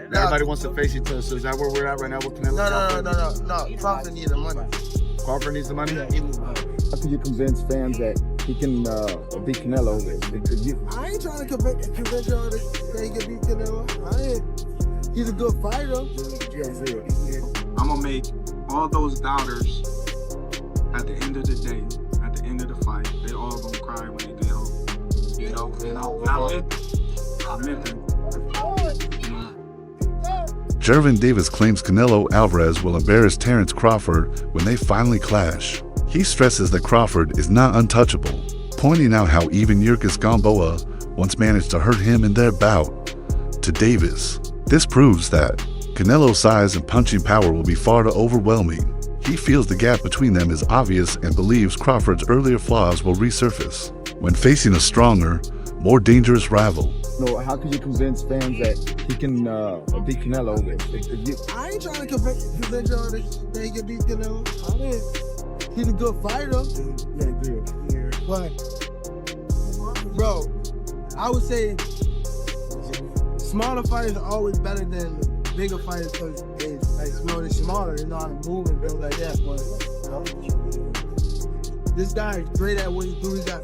Everybody wants to face each other. So is that where we're at right now with Canelo? No. Crawford needs the money. Crawford needs the money? Yeah, he needs the money. How can you convince fans that he can beat Canelo? I ain't trying to convince y'all that he can beat Canelo. He's a good fighter. I'm gonna make all those doubters at the end of the day, at the end of the fight, they all gonna cry when they get home. You know, and I meant it. Gervonta Davis claims Canelo Alvarez will embarrass Terence Crawford when they finally clash. He stresses that Crawford is not untouchable, pointing out how even Yurkis Gamboa once managed to hurt him in their bout. To Davis, this proves that Canelo's size and punching power will be far too overwhelming. He feels the gap between them is obvious and believes Crawford's earlier flaws will resurface when facing a stronger, more dangerous rival. No, how can you convince fans that he can beat Canelo? I ain't trying to convince y'all that he can beat Canelo. He's a good fighter. Yeah. But, bro, I would say smaller fighters are always better than bigger fighters because they smaller, they know how to move and build like that. But this guy is great at what he do. He got.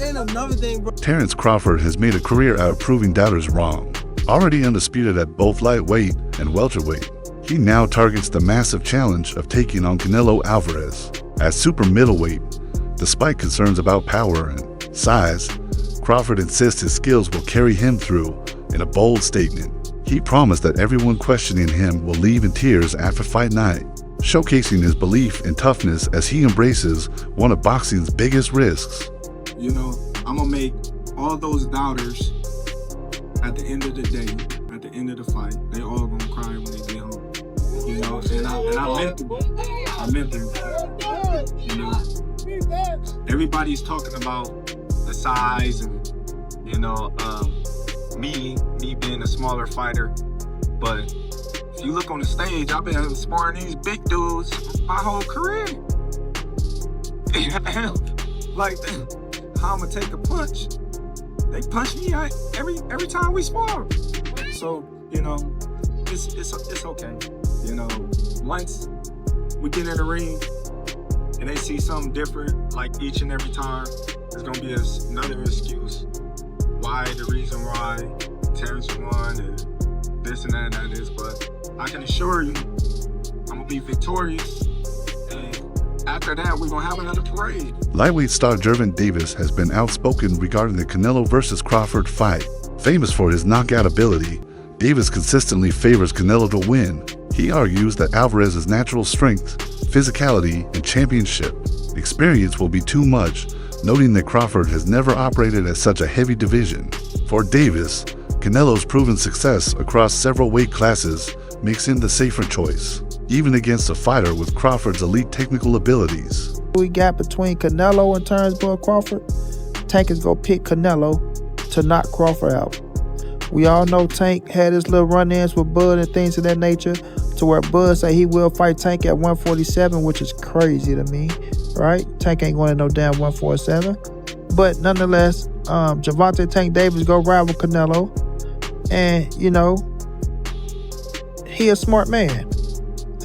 And another thing, bro. Terence Crawford has made a career out of proving doubters wrong. Already undisputed at both lightweight and welterweight, he now targets the massive challenge of taking on Canelo Alvarez. At super middleweight, despite concerns about power and size, Crawford insists his skills will carry him through in a bold statement. He promised that everyone questioning him will leave in tears after fight night, showcasing his belief and toughness as he embraces one of boxing's biggest risks. You know, I'm gonna make all those doubters at the end of the day, at the end of the fight, they all gonna cry when they get home. You know, and I meant it. You know, everybody's talking about the size and, you know, me being a smaller fighter, but if you look on the stage, I've been sparring these big dudes my whole career. Like, how I'm gonna take a punch? They punch me out every time we spar. So, you know, it's okay. You know, once we get in the ring and they see something different, like each and every time, there's gonna be another excuse. Why, the reason why Terence won and this and that and that is, but I can assure you, I'm gonna be victorious. And after that, we're gonna have another parade. Lightweight star Gervonta Davis has been outspoken regarding the Canelo versus Crawford fight. Famous for his knockout ability, Davis consistently favors Canelo to win. He argues that Alvarez's natural strength, physicality, and championship experience will be too much, noting that Crawford has never operated at such a heavy division. For Davis, Canelo's proven success across several weight classes makes him the safer choice, even against a fighter with Crawford's elite technical abilities. We got between Canelo and Terence Crawford. Tank is gonna pick Canelo to knock Crawford out. We all know Tank had his little run-ins with Bud and things of that nature, to where Bud say he will fight Tank at 147, which is crazy to me, right? Tank ain't going to no damn 147. But nonetheless, Gervonta Tank Davis go ride with Canelo, and you know, he a smart man.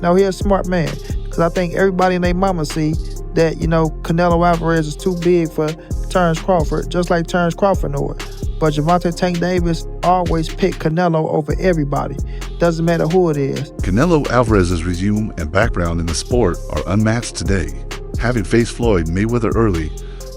He a smart man, because I think everybody and their mama see that, you know, Canelo Alvarez is too big for Terence Crawford, just like Terence Crawford knew it. But Gervonta Tank Davis always picked Canelo over everybody. Doesn't matter who it is. Canelo Alvarez's resume and background in the sport are unmatched today. Having faced Floyd Mayweather early,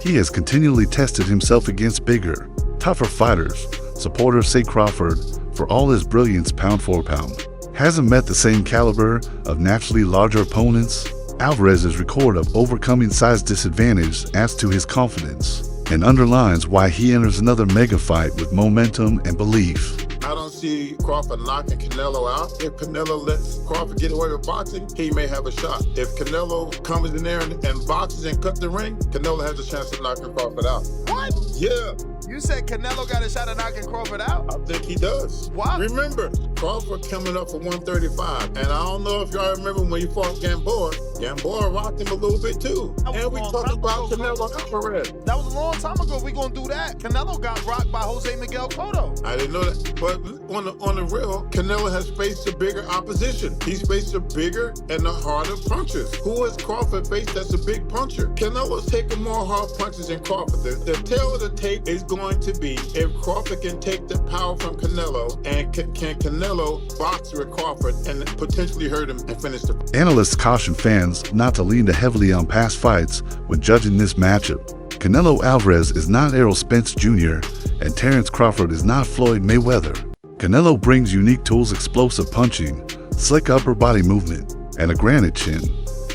he has continually tested himself against bigger, tougher fighters. Supporters say Crawford, for all his brilliance pound for pound, hasn't met the same caliber of naturally larger opponents. Alvarez's record of overcoming size disadvantage adds to his confidence and underlines why he enters another mega fight with momentum and belief. I don't see Crawford knocking Canelo out. If Canelo lets Crawford get away with boxing, he may have a shot. If Canelo comes in there and boxes and cuts the ring, Canelo has a chance of knocking Crawford out. What? Yeah. You said Canelo got a shot at knocking Crawford out? I think he does. Why? Remember, Crawford coming up for 135. And I don't know if y'all remember when he fought Gamboa. Gamboa rocked him a little bit too. And we talked about Canelo Alvarez. That was a long time ago. We gonna do that. Canelo got rocked by Jose Miguel Cotto. I didn't know that. But on the real, Canelo has faced a bigger opposition. He's faced a bigger and a harder punchers. Who has Crawford faced that's a big puncher? Canelo's taking more hard punches than Crawford. The tail of the tape is going to be if Crawford can take the power from Canelo, and can Canelo box with Crawford and potentially hurt him and finish the fight. Analysts caution fans not to lean too heavily on past fights when judging this matchup. Canelo Alvarez is not Errol Spence Jr., and Terence Crawford is not Floyd Mayweather. Canelo brings unique tools, explosive punching, slick upper body movement, and a granite chin.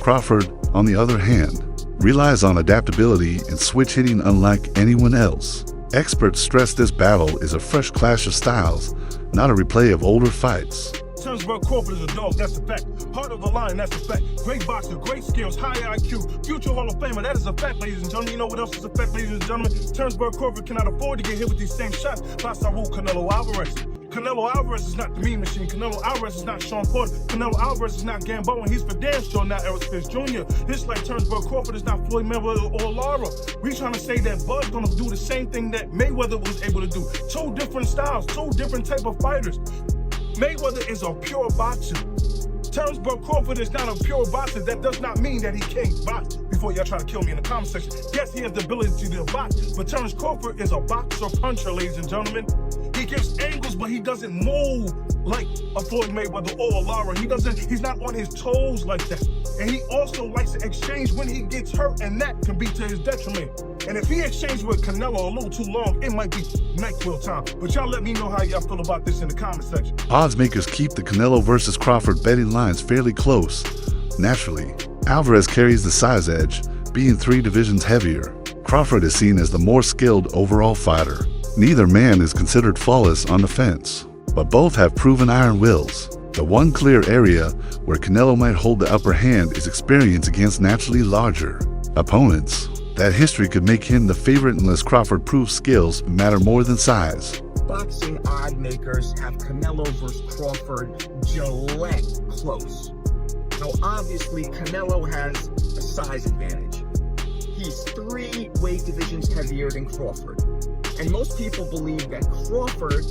Crawford, on the other hand, relies on adaptability and switch hitting unlike anyone else. Experts stress this battle is a fresh clash of styles, not a replay of older fights. Terence Crawford is a dog, that's a fact. Heart of the lion, that's a fact. Great boxer, great skills, high IQ, future Hall of Famer, that is a fact, ladies and gentlemen. You know what else is a fact, ladies and gentlemen? Terence Crawford cannot afford to get hit with these same shots by Saul Canelo Alvarez. Canelo Alvarez is not the mean machine. Canelo Alvarez is not Sean Porter. Canelo Alvarez is not Gamboa, and he's for damn sure not Errol Spence Jr. Just like Terence Crawford is not Floyd Mayweather or Lara. We trying to say that Bud's gonna do the same thing that Mayweather was able to do. Two different styles, two different type of fighters. Mayweather is a pure boxer. Terence Crawford is not a pure boxer. That does not mean that he can't box. Before y'all try to kill me in the comment section. Yes, he has the ability to box, but Terence Crawford is a boxer puncher, ladies and gentlemen. He gives angles, but he doesn't move like a Floyd Mayweather or a Lara. He's not on his toes like that. And he also likes to exchange when he gets hurt, and that can be to his detriment. And if he exchanged with Canelo a little too long, it might be NyQuil time. But y'all let me know how y'all feel about this in the comment section. Odds makers keep the Canelo versus Crawford betting lines fairly close. Naturally, Alvarez carries the size edge, being 3 divisions heavier. Crawford is seen as the more skilled overall fighter. Neither man is considered flawless on the fence, but both have proven iron wills. The one clear area where Canelo might hold the upper hand is experience against naturally larger opponents. That history could make him the favorite unless Crawford proves skills matter more than size. Boxing odd makers have Canelo versus Crawford Gillette close. Now obviously Canelo has a size advantage. He's 3 weight divisions heavier than Crawford. And most people believe that Crawford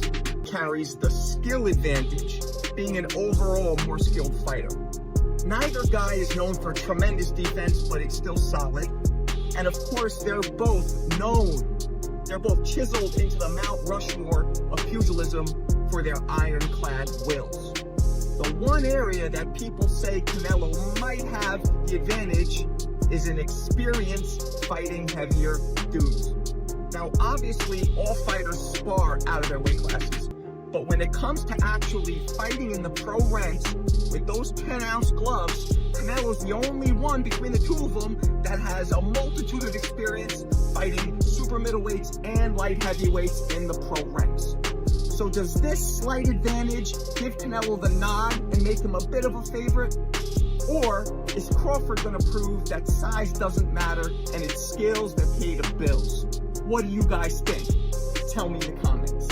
carries the skill advantage, being an overall more skilled fighter. Neither guy is known for tremendous defense, but it's still solid. And of course, they're both chiseled into the Mount Rushmore of pugilism for their ironclad wills. The one area that people say Canelo might have the advantage is in experience fighting heavier dudes. Now, obviously, all fighters spar out of their weight classes. But when it comes to actually fighting in the pro ranks with those 10-ounce gloves, Canelo's the only one between the two of them that has a multitude of experience fighting super middleweights and light heavyweights in the pro ranks. So does this slight advantage give Canelo the nod and make him a bit of a favorite? Or is Crawford going to prove that size doesn't matter and it's skills that pay the bills? What do you guys think? Tell me in the comments.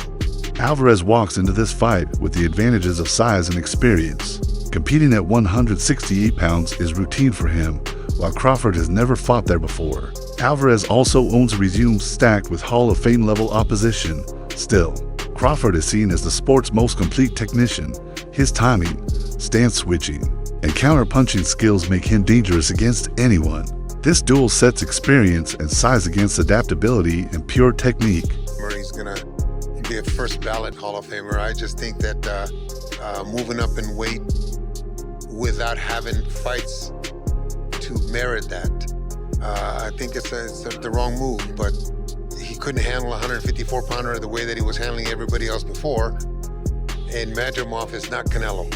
Alvarez walks into this fight with the advantages of size and experience. Competing at 168 pounds is routine for him, while Crawford has never fought there before. Alvarez also owns a resume stacked with Hall of Fame level opposition. Still, Crawford is seen as the sport's most complete technician. His timing, stance switching, and counter-punching skills make him dangerous against anyone. This duel sets experience and size against adaptability and pure technique. He's gonna be a first ballot Hall of Famer. I just think that moving up in weight without having fights to merit that, I think it's the wrong move, but he couldn't handle a 154-pounder the way that he was handling everybody else before, and Madrimov is not Canelo.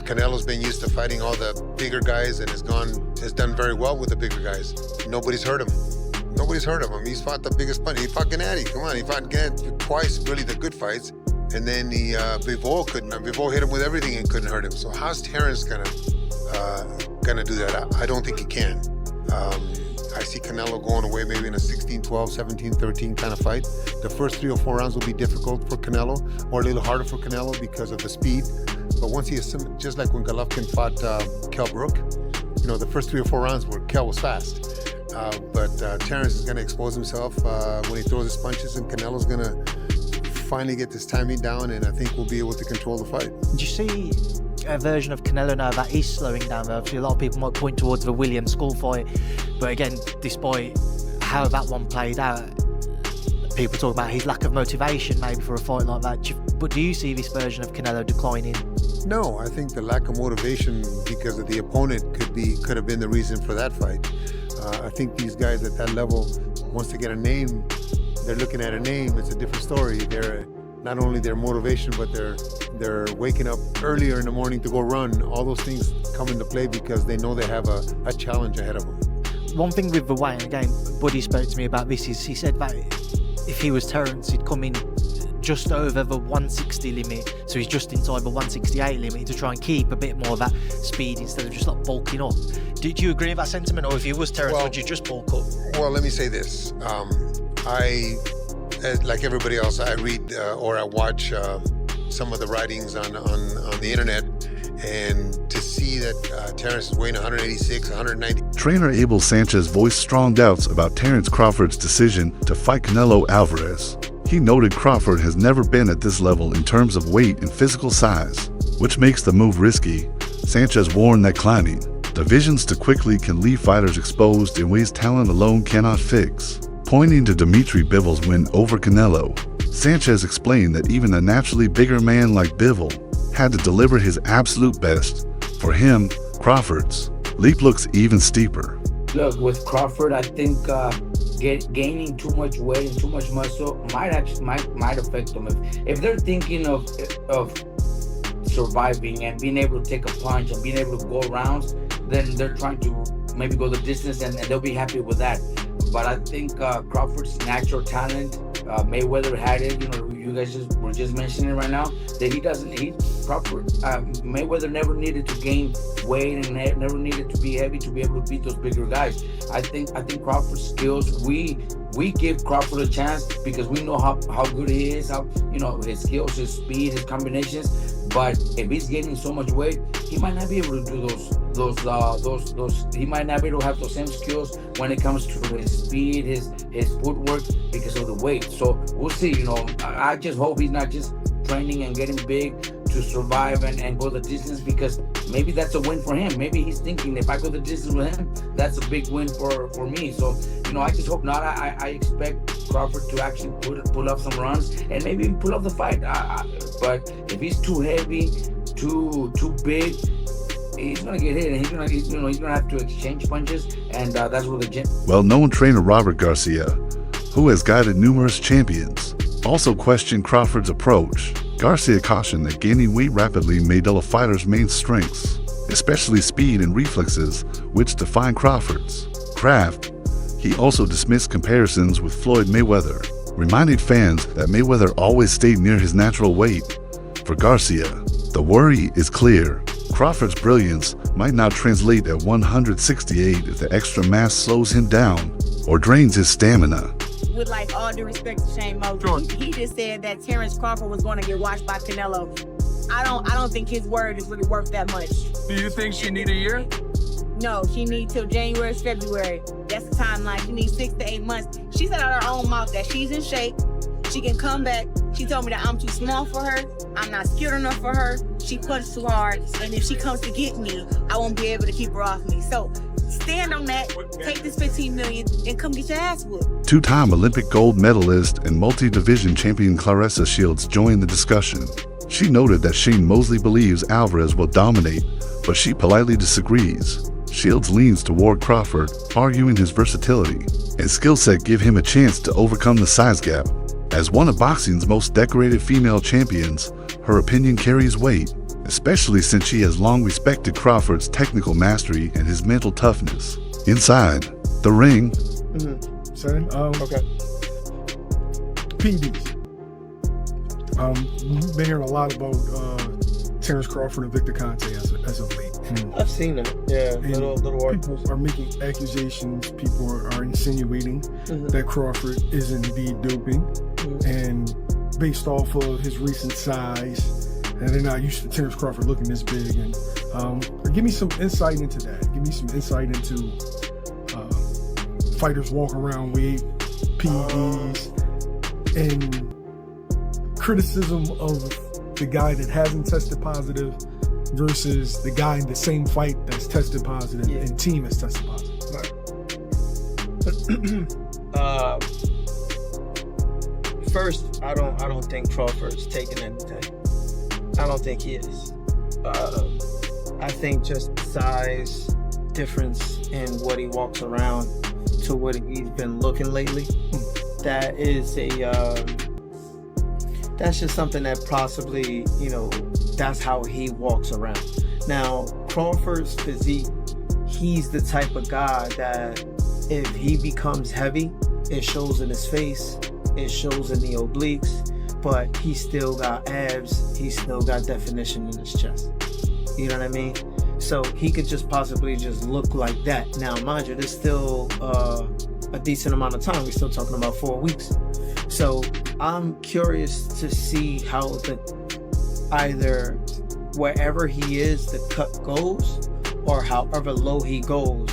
Canelo's been used to fighting all the bigger guys and has done very well with the bigger guys. Nobody's hurt him. Nobody's hurt him. I mean, he's fought the biggest punch. He fought Gennady. Come on, he fought Gennady twice, really the good fights. And then Bivol couldn't. Bivol hit him with everything and couldn't hurt him. So how's Terence gonna do that? I don't think he can. I see Canelo going away maybe in a 16-12, 17-13 kind of fight. The first 3 or 4 rounds will be difficult for Canelo, or a little harder for Canelo because of the speed. But once he assimilates, just like when Golovkin fought Kell Brook, you know, the first 3 or 4 rounds where Kell was fast. But Terence is going to expose himself when he throws his punches, and Canelo's going to finally get this timing down, and I think we'll be able to control the fight. Do you see a version of Canelo now that is slowing down? Obviously, a lot of people might point towards the William Skull fight, but again, despite how that one played out, people talk about his lack of motivation maybe for a fight like that. But do you see this version of Canelo declining? No, I think the lack of motivation because of the opponent could have been the reason for that fight. I think these guys at that level, once they get a name, they're looking at a name. It's a different story. They're not only their motivation, but they're waking up earlier in the morning to go run. All those things come into play because they know they have a challenge ahead of them. One thing with the weight, again, Buddy spoke to me about this, is he said that if he was Terence, he'd come in just over the 160 limit, so he's just inside the 168 limit to try and keep a bit more of that speed instead of just like bulking up. Did you agree with that sentiment, or if you was Terence, would you just bulk up? Well, let me say this. Like everybody else, I read or I watch some of the writings on the internet, and to see that Terence is weighing 186, 190. Trainer Abel Sanchez voiced strong doubts about Terence Crawford's decision to fight Canelo Alvarez. He noted Crawford has never been at this level in terms of weight and physical size, which makes the move risky. Sanchez warned that climbing divisions too quickly can leave fighters exposed in ways talent alone cannot fix. Pointing to Dimitri Bivol's win over Canelo, Sanchez explained that even a naturally bigger man like Bivol had to deliver his absolute best. For him, Crawford's leap looks even steeper. Look, with Crawford, I think gaining too much weight and too much muscle might affect them. If they're thinking of surviving and being able to take a punch and being able to go rounds, then they're trying to maybe go the distance, and they'll be happy with that. But I think Crawford's natural talent, Mayweather had it. You guys were just mentioning right now that Crawford, Mayweather never needed to gain weight and never needed to be heavy to be able to beat those bigger guys. I think Crawford's skills, we give Crawford a chance because we know how good he is, how his skills, his speed, his combinations. But if he's gaining so much weight, he might not be able to do those. He might not be able to have those same skills when it comes to his speed, his footwork, because of the weight. So we'll see. I just hope he's not just training and getting big to survive and go the distance, because maybe that's a win for him. Maybe he's thinking, if I go the distance with him, that's a big win for me. So I just hope not. I expect Crawford to actually pull up some runs and maybe even pull up the fight. But if he's too heavy, too big, he's gonna get hit, and he's gonna have to exchange punches, and that's where the gym. Well-known trainer Robert Garcia, who has guided numerous champions, also questioned Crawford's approach. Garcia cautioned that gaining weight rapidly may dull a fighter's main strengths, especially speed and reflexes, which define Crawford's craft. He also dismissed comparisons with Floyd Mayweather, reminding fans that Mayweather always stayed near his natural weight. For Garcia, the worry is clear. Crawford's brilliance might not translate at 168 if the extra mass slows him down or drains his stamina. With all due respect to Shane Mosley, he just said that Terence Crawford was going to get watched by Canelo. I don't think his word is really worth that much. Do you think she need a year? No, she needs till January, February. That's the timeline. She needs 6 to 8 months. She said out of her own mouth that she's in shape. She can come back. She told me that I'm too small for her. I'm not skilled enough for her. She punched too hard. And if she comes to get me, I won't be able to keep her off me. So stand on that. Take this $15 million and come get your ass whooped. Two-time Olympic gold medalist and multi-division champion Claressa Shields joined the discussion. She noted that Shane Mosley believes Alvarez will dominate, but she politely disagrees. Shields leans toward Crawford, arguing his versatility and skill set give him a chance to overcome the size gap. As one of boxing's most decorated female champions, her opinion carries weight, especially since she has long respected Crawford's technical mastery and his mental toughness. Inside the ring. Sorry? Okay. PBs. We've been hearing a lot about Terence Crawford and Victor Conte as of late. I've seen them. Yeah, little people are making accusations. People are insinuating that Crawford is indeed doping, and based off of his recent size, and they're not used to Terence Crawford looking this big. And give me some insight into that. Give me some insight into fighters walk around with PEDs, and criticism of the guy that hasn't tested positive versus the guy in the same fight that's tested positive and team has tested positive. Right. First, I don't think Crawford's taking anything. I don't think he is. I think just the size difference in what he walks around to what he's been looking lately, that is that's just something that possibly, that's how he walks around. Now, Crawford's physique, he's the type of guy that if he becomes heavy, it shows in his face, it shows in the obliques, but he still got abs, he still got definition in his chest. You know what I mean? So he could just possibly just look like that. Now, mind you, there's still a decent amount of time. We're still talking about 4 weeks. So I'm curious to see how either wherever he is, the cut goes, or however low he goes,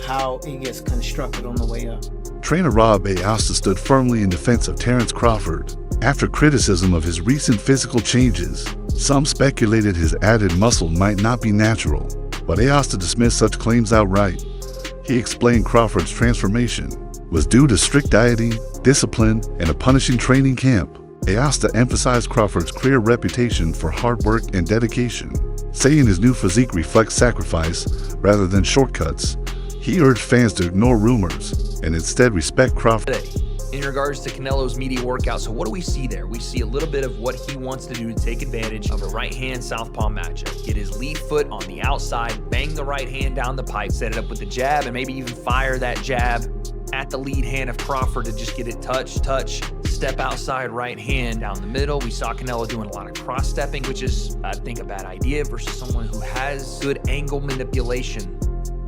how it gets constructed on the way up. Trainer Rob Ayasta stood firmly in defense of Terence Crawford. After criticism of his recent physical changes, some speculated his added muscle might not be natural, but Ayasta dismissed such claims outright. He explained Crawford's transformation was due to strict dieting, discipline, and a punishing training camp. Ayasta emphasized Crawford's clear reputation for hard work and dedication, saying his new physique reflects sacrifice rather than shortcuts. He urged fans to ignore rumors and instead respect Crawford. In regards to Canelo's media workout, so what do we see there? We see a little bit of what he wants to do to take advantage of a right-hand southpaw matchup. Get his lead foot on the outside, bang the right hand down the pipe, set it up with the jab, and maybe even fire that jab at the lead hand of Crawford to just get it touch, step outside right hand down the middle. We saw Canelo doing a lot of cross-stepping, which is, I think, a bad idea versus someone who has good angle manipulation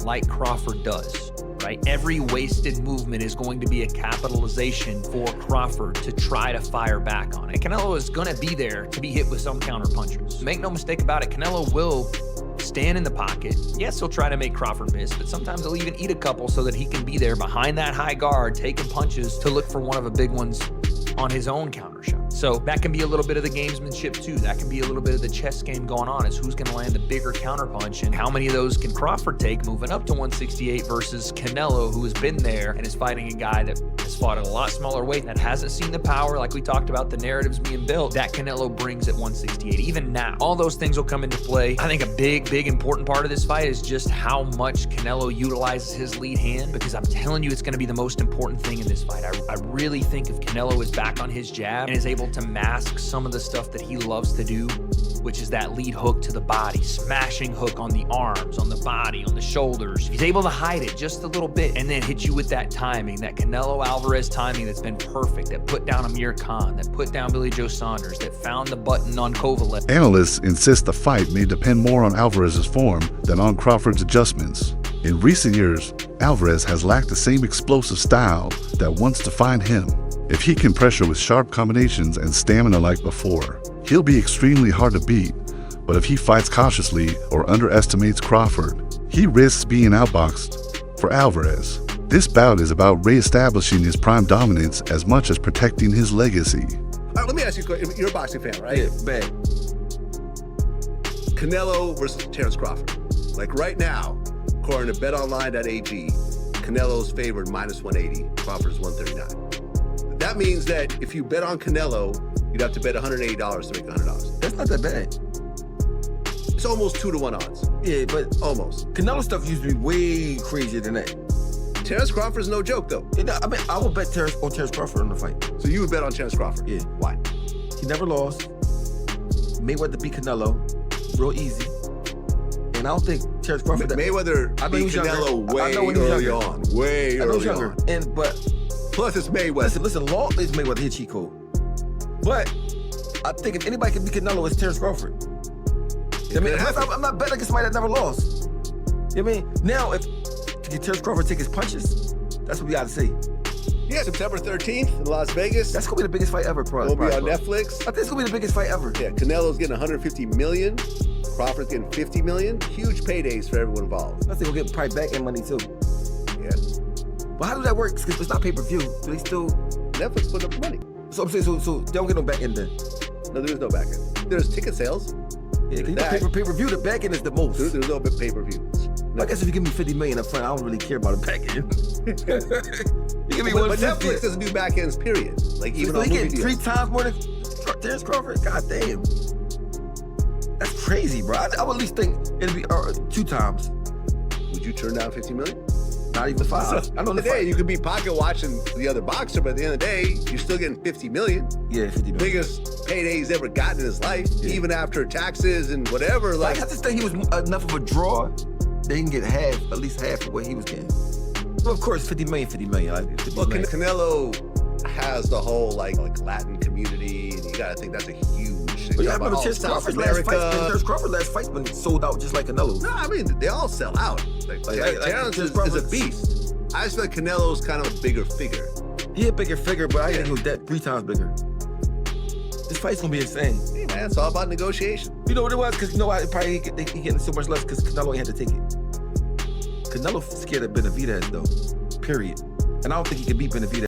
like Crawford does. Right? Every wasted movement is going to be a capitalization for Crawford to try to fire back on it. Canelo is going to be there to be hit with some counter punches. Make no mistake about it, Canelo will stand in the pocket. Yes, he'll try to make Crawford miss, but sometimes he'll even eat a couple so that he can be there behind that high guard, taking punches to look for one of the big ones on his own counter shot. So that can be a little bit of the gamesmanship too. That can be a little bit of the chess game going on, is who's going to land the bigger counter punch and how many of those can Crawford take moving up to 168 versus Canelo, who has been there and is fighting a guy that has fought at a lot smaller weight, that hasn't seen the power, like we talked about, the narratives being built, that Canelo brings at 168. Even now, all those things will come into play. I think a big important part of this fight is just how much Canelo utilizes his lead hand, because I'm telling you, it's going to be the most important thing in this fight. I really think if Canelo is back on his jab and is able to mask some of the stuff that he loves to do, which is that lead hook to the body, smashing hook on the arms, on the body, on the shoulders. He's able to hide it just a little bit and then hit you with that timing, that Canelo Alvarez timing that's been perfect, that put down Amir Khan, that put down Billy Joe Saunders, that found the button on Kovalev. Analysts insist the fight may depend more on Alvarez's form than on Crawford's adjustments. In recent years, Alvarez has lacked the same explosive style that once defined him. If he can pressure with sharp combinations and stamina like before, he'll be extremely hard to beat. But if he fights cautiously or underestimates Crawford, he risks being outboxed. For Alvarez, this bout is about re-establishing his prime dominance as much as protecting his legacy. Let me ask you, you're a boxing fan, right? Yeah, bad. Canelo versus Terence Crawford. Like right now, according to betonline.ag, Canelo's favored -180, Crawford's 139. That means that if you bet on Canelo, you'd have to bet $180 to make $100. That's not that bad. It's almost 2-to-1 odds. Yeah, but almost. Canelo stuff used to be way crazier than that. Terence Crawford's no joke, though. I mean, I would bet Terence Crawford on the fight. So you would bet on Terence Crawford? Yeah. Why? He never lost. Mayweather beat Canelo real easy. And I don't think Terence Crawford... Mayweather beat Canelo way early on. Way early on. But... Plus, it's Mayweather. Listen, Law is Mayweather, he cheat code. But I think if anybody can beat Canelo, it's Terence Crawford. I mean, I'm not betting against somebody that never lost. You know what I mean? Now, if Terence Crawford take his punches, that's what we gotta see. Yeah, September 13th in Las Vegas. That's gonna be the biggest fight ever, bro. It'll be on Netflix. I think it's gonna be the biggest fight ever. Yeah, Canelo's getting $150 million. Crawford's getting $50 million. Huge paydays for everyone involved. I think we'll get probably back-end money too. Yeah. But how does that work? Because it's not pay-per-view. Do they still... Netflix put up the money. So I'm saying, so they don't get no back-end then? No, there's no back end. There's ticket sales. Yeah, you know, pay-per-view, the back end is the most. There's no pay-per-view. No. I guess if you give me $50 million up front, I don't really care about the back end. You give me but Netflix doesn't do back ends, period. Like even on movie deals. 3 times more than Terence Crawford? God damn. That's crazy, bro. I would at least think it'd be 2 times. Would you turn down $50 million? Not even 5. I know today you could be pocket watching the other boxer, but at the end of the day, you're still getting $50 million. Yeah, $50 million. Biggest payday he's ever gotten in his life, even after taxes and whatever. Like, I just think he was enough of a draw. They can get at least half of what he was getting. Well, of course, $50 million. Like, well, Canelo has the whole like Latin community, and you gotta think that's a huge thing. But yeah, I remember Terence Crawford's last fight when it sold out just like Canelo's. No, I mean, they all sell out. Terence is a beast. I just feel like Canelo's kind of a bigger figure. He a bigger figure, but I think he was 3 times bigger. This fight's gonna be insane. Hey man, it's all about negotiation. You know what it was? Because you know why probably he getting so much less because Canelo ain't had to take it. Canelo scared of Benavidez though. Period. And I don't think he can beat Benavidez.